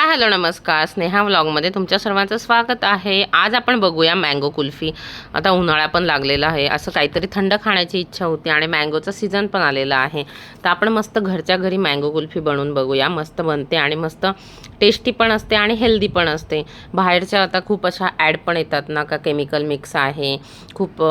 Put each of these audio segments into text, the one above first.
Hello नमस्कार, स्नेहा व्लॉगमध्ये तुमच्या सर्वांचं स्वागत आहे। आज आपण बघूया मँगो कुल्फी। आता उन्हाळा पण लागलेला आहे, असं काहीतरी थंड खाण्याची इच्छा होती आणि मँगोचा सीझन पण आलेला आहे। तर आपण मस्त घरच्या घरी मँगो कुल्फी बनवून बघूया। मस्त बनते आणि मस्त टेस्टी पण असते आणि हेल्दी पण असते। बाहेरच्या आता खूप अशा ॲड पण येतात ना का केमिकल मिक्स आहे, खूप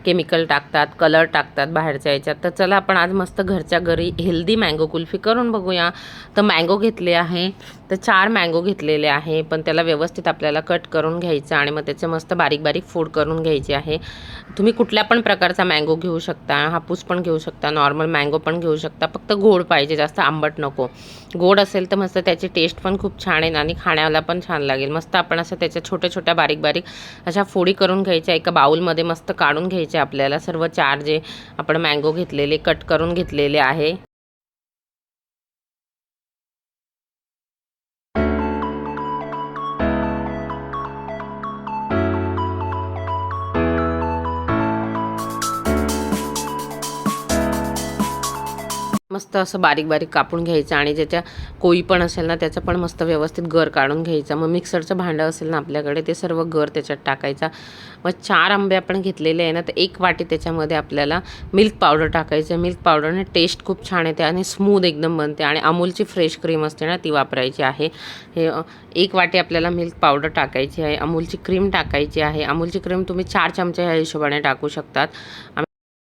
केमिकल टाकतात, कलर टाकतात बाहेरच्या याच्यात। तर चला आपण आज मस्त घरच्या घरी हेल्दी मँगो कुल्फी करून बघूया। तर मँगो घेतले आहे, तर 4 मँगो घेतलेले आहे, पण त्याला व्यवस्थित आपल्याला कट करून घ्यायचं आणि मग त्याचे मस्त बारीक बारीक फोड करून घ्यायचे आहे। तुम्ही कुठल्या पण प्रकारचा मँगो घेऊ शकता, हापूस पण घेऊ शकता, नॉर्मल मँगो पण घेऊ शकता, फक्त गोड पाहिजे, जास्त आंबट नको। गोड असेल तर मस्त त्याची टेस्ट पण खूप छान आहे आणि खाण्याला पण छान लागेल। मस्त आपण असं त्याच्या छोट्या छोट्या बारीक बारीक अशा फोडी करून घ्यायच्या, एका बाउलमध्ये मस्त काढून घ्यायचे आपल्याला सर्व 4 जे आपण मँगो घेतलेले कट करून घेतलेले आहे। मस्त असं बारीक बारीक कापून घ्यायचं आणि ज्याच्या कोळी पण असेल ना त्याचं पण मस्त व्यवस्थित गर काढून घ्यायचा। मग मिक्सरचं भांडं असेल ना आपल्याकडे, ते सर्व गर त्याच्यात टाकायचा। मग 4 आंबे आपण घेतलेले आहे ना, तर 1 वाटी त्याच्यामध्ये आपल्याला मिल्क पावडर टाकायचं। मिल्क पावडरने टेस्ट खूप छान येते आणि स्मूथ एकदम बनते आणि अमूलची फ्रेश क्रीम असते ना ती वापरायची आहे। हे 1 वाटी आपल्याला मिल्क पावडर टाकायची आहे, अमूलची क्रीम टाकायची आहे। अमूलची क्रीम तुम्ही 4 चमचे ह्या हिशोबाने टाकू शकतात।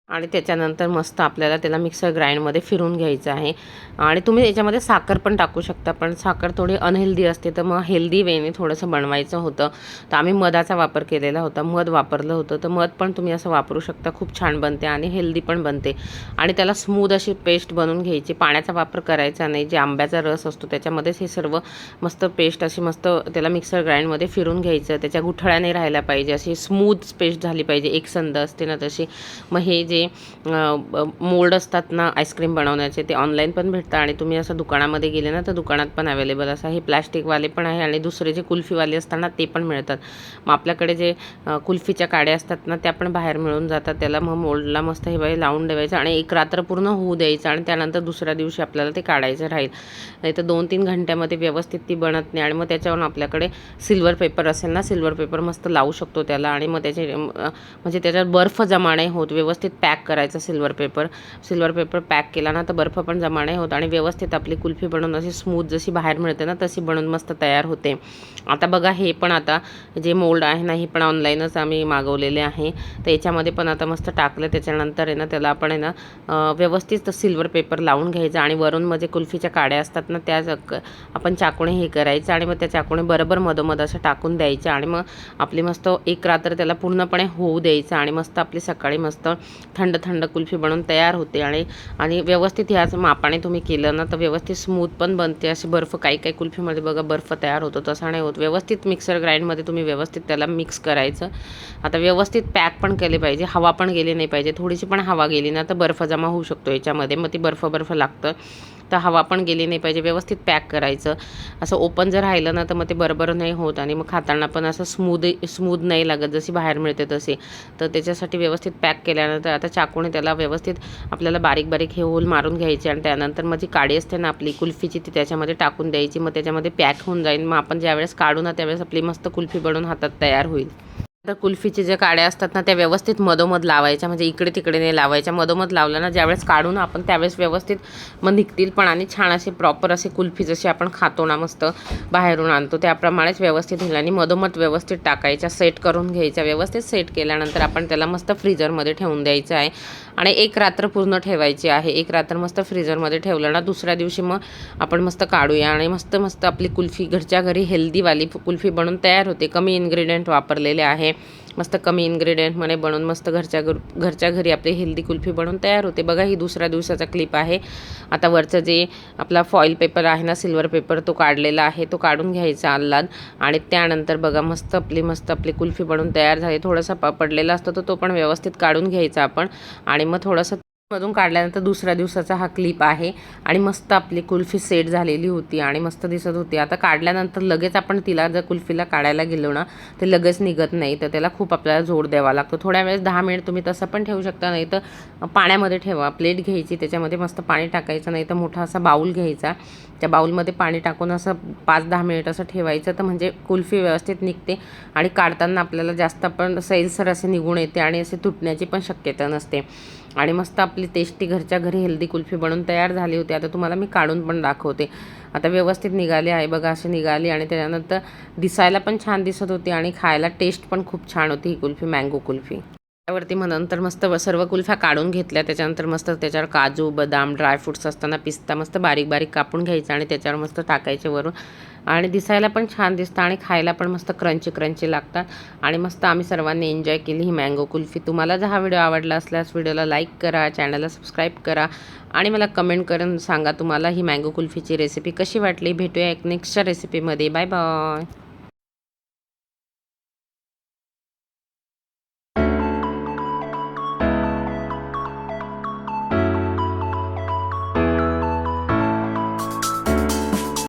आणि त्याच्यानंतर मस्त आपल्याला त्याला मिक्सर ग्राइंडमध्ये फिरून घ्यायचं आहे। आणि तुम्ही याच्यामध्ये साखर पण टाकू शकता, पण साखर थोडी अनहेल्दी असते, तर मग हेल्दी वेने थोडंसं बनवायचं होतं। तर आम्ही मधाचा वापर केलेला होता, मध वापरलं होतं। तर मध पण तुम्ही असं वापरू शकता, खूप छान बनते आणि हेल्दी पण बनते। आणि त्याला स्मूथ अशी पेस्ट बनवून घ्यायची, पाण्याचा वापर करायचा नाही। जे आंब्याचा रस असतो त्याच्यामध्येच हे सर्व मस्त पेस्ट अशी मस्त त्याला मिक्सर ग्राइंडमध्ये फिरून घ्यायचं। त्याच्या गुठळ्या नाही राहायला पाहिजे, अशी स्मूथ पेस्ट झाली पाहिजे, एकसंध असते ना तशी। मग हे जे मोल्ड असतात ना आईस्क्रीम बनवण्याचे, ते ऑनलाईन पण भेटतात आणि तुम्ही असं दुकानामध्ये गेले ना तर दुकानात पण अवेलेबल असं हे प्लॅस्टिकवाले पण आहे आणि दुसरे जे कुल्फीवाले असतात ना ते पण मिळतात। मग आपल्याकडे जे कुल्फीच्या काड्या असतात ना त्या पण बाहेर मिळून जातात। त्याला मग मोल्डला मस्त हे बाई लावून ठेवायचं आणि 1 रात्र पूर्ण होऊ द्यायचं आणि त्यानंतर दुसऱ्या दिवशी आपल्याला ते काढायचं राहील। नाही तर 2-3 घंट्यामध्ये व्यवस्थित ती बनत नाही। आणि मग त्याच्यावरून आपल्याकडे सिल्वर पेपर असेल ना, सिल्वर पेपर मस्त लावू शकतो त्याला आणि मग त्याचे म्हणजे त्याच्यात बर्फ जमा नाही होत, व्यवस्थित पॅक करायचा सिल्वर पेपर पॅक केला ना तर बर्फ पण जमा नाही होत आणि व्यवस्थित आपली कुल्फी बनवून अशी स्मूथ जशी बाहेर मिळते ना तशी बनवून मस्त तयार होते। आता बघा हे पण आता जे मोल्ड आहे ना हे पण ऑनलाईनच आम्ही मागवलेले आहे। तर याच्यामध्ये पण आता मस्त टाकलं, त्याच्यानंतर आहे ना त्याला आपण आहे ना व्यवस्थित सिल्वर पेपर लावून घ्यायचा आणि वरून म्हणजे कुल्फीच्या काड्या असतात ना त्या आपण चाकूने हे करायचं आणि मग त्या चाकूने बरोबर मधोमध असं टाकून द्यायचं आणि मग आपली मस्त 1 रात्र त्याला पूर्णपणे होऊ द्यायचं आणि मस्त आपली सकाळी मस्त थंड थंड कुल्फी बनवून तयार होते। आणि व्यवस्थित ह्याच मापाने तुम्ही केलं ना तर व्यवस्थित स्मूथ पण बनते। अशी बर्फ काही काही कुल्फीमध्ये बघा बर्फ तयार होतो, तसा नाही होत। व्यवस्थित मिक्सर ग्राइंडमध्ये तुम्ही व्यवस्थित त्याला मिक्स करायचं। आता व्यवस्थित पॅक पण केले पाहिजे, हवा पण गेली नाही पाहिजे। थोडीशी पण हवा गेली ना तर बर्फ जमा होऊ शकतो याच्यामध्ये, मग ती बर्फ लागतं। तर हवा पण गेली नाही पाहिजे, व्यवस्थित पॅक करायचं। असं ओपन जर राहिलं ना तर मग ते बरोबर नाही होत आणि मग खाताना पण असं स्मूथ नाही लागत जशी बाहेर मिळते तसे। तर त्याच्यासाठी व्यवस्थित पॅक केल्यानंतर आता चाकूने त्याला व्यवस्थित आपल्याला बारीक बारीक हे होल मारून घ्यायचे आणि त्यानंतर मग जी काडी असते ना आपली कुल्फीची ती त्याच्यामध्ये टाकून द्यायची। मग त्याच्यामध्ये पॅक होऊन जाईल। मग आपण ज्यावेळेस काढू ना त्यावेळेस आपली मस्त कुल्फी बनवून हातात तयार होईल। तर कुल्फीचे जे काड्या असतात ना त्या व्यवस्थित मधोमध लावायच्या, म्हणजे इकडे तिकडे नाही लावायच्या, मधोमध लावलं ना ज्यावेळेस काढू ना आपण त्यावेळेस व्यवस्थित मग निघतील पण आणि छान असे प्रॉपर असे कुल्फी जशी आपण खातो ना मस्त बाहेरून आणतो त्याप्रमाणेच व्यवस्थित होईल। आणि मधोमध व्यवस्थित टाकायच्या, सेट करून घ्यायच्या। व्यवस्थित सेट केल्यानंतर आपण त्याला मस्त फ्रीजरमध्ये ठेवून द्यायचं आहे आणि 1 रात्र पूर्ण ठेवायची आहे। 1 रात्र मस्त फ्रीजरमध्ये ठेवलं ना दुसऱ्या दिवशी मग आपण मस्त काढूया आणि मस्त मस्त आपली कुल्फी घरच्या घरी हेल्दीवाली कुल्फी बनून तयार होते। कमी इन्ग्रेडियंट वापरलेले आहे, मस्त कमी इन्ग्रेडियंटमध्ये बनवून मस्त घरच्या घरी आपली हेल्दी कुल्फी बनवून तयार होते। बघा ही दुसऱ्या दिवसाचा क्लिप आहे। आता वरचं जे आपला फॉईल पेपर आहे ना सिल्वर पेपर तो काढलेला आहे, तो काढून घ्यायचा आल्हाद आणि त्यानंतर बघा मस्त आपली कुल्फी बनवून तयार झाली। थोडासा पडलेला असतो तो पण व्यवस्थित काढून घ्यायचा आपण आणि मग थोडंसं मधून काढल्यानंतर दुसऱ्या दिवसाचा हा क्लिप आहे आणि मस्त आपली कुल्फी सेट झालेली होती आणि मस्त दिसत होती. आता काढल्यानंतर लगेच आपण तिला जर कुल्फीला काढायला गेलो ना ते लगेच निघत नाही, तर त्याला खूप आपल्याला जोर द्यावा लागतो. थोड्या वेळेस 10 मिनिट तुम्ही तसं पण ठेवू शकता, नाही तर पाण्यामध्ये ठेवा. प्लेट घ्यायची, त्याच्यामध्ये मस्त पाणी टाकायचं, नाही तर मोठा असा बाऊल घ्यायचा, त्या बाऊलमध्ये पाणी टाकून असं 5-10 मिनिट असं ठेवायचं, तर म्हणजे कुल्फी व्यवस्थित निघते आणि काढताना आपल्याला जास्त पण सैलसर असे निघून येते आणि असे तुटण्याची पण शक्यता नसते. आणि मस्त आपली टेस्टी घरच्या घरी हेल्दी कुल्फी बनवून तयार झाली होती. आता तुम्हाला मी काढून पण दाखवते. आता व्यवस्थित निघाली आहे बघा, अशी निघाली आणि त्याच्यानंतर दिसायला पण छान दिसत होती आणि खायला टेस्ट पण खूप छान होती ही कुल्फी, मँगो कुल्फी. त्यावरती मग नंतर मस्त सर्व कुल्फ्या काढून घेतल्या. त्याच्यानंतर मस्त त्याच्यावर काजू, बदाम, ड्रायफ्रुट्स असताना पिस्ता मस्त बारीक बारीक कापून घ्यायचा आणि त्याच्यावर मस्त टाकायचे वरून. आणि दिसायला पण छान दिसतं आणि खायला पण मस्त क्रंची क्रंची लागतात. आणि मस्त आम्ही सर्वांनी एन्जॉय केली ही मँगो कुल्फी. तुम्हाला जर हा व्हिडिओ आवडला असल्यास व्हिडिओला लाईक करा, चॅनलला सबस्क्राईब करा आणि मला कमेंट करून सांगा तुम्हाला ही मँगो कुल्फीची रेसिपी कशी वाटली. भेटूया एक नेक्स्टच्या रेसिपीमध्ये. Bye bye.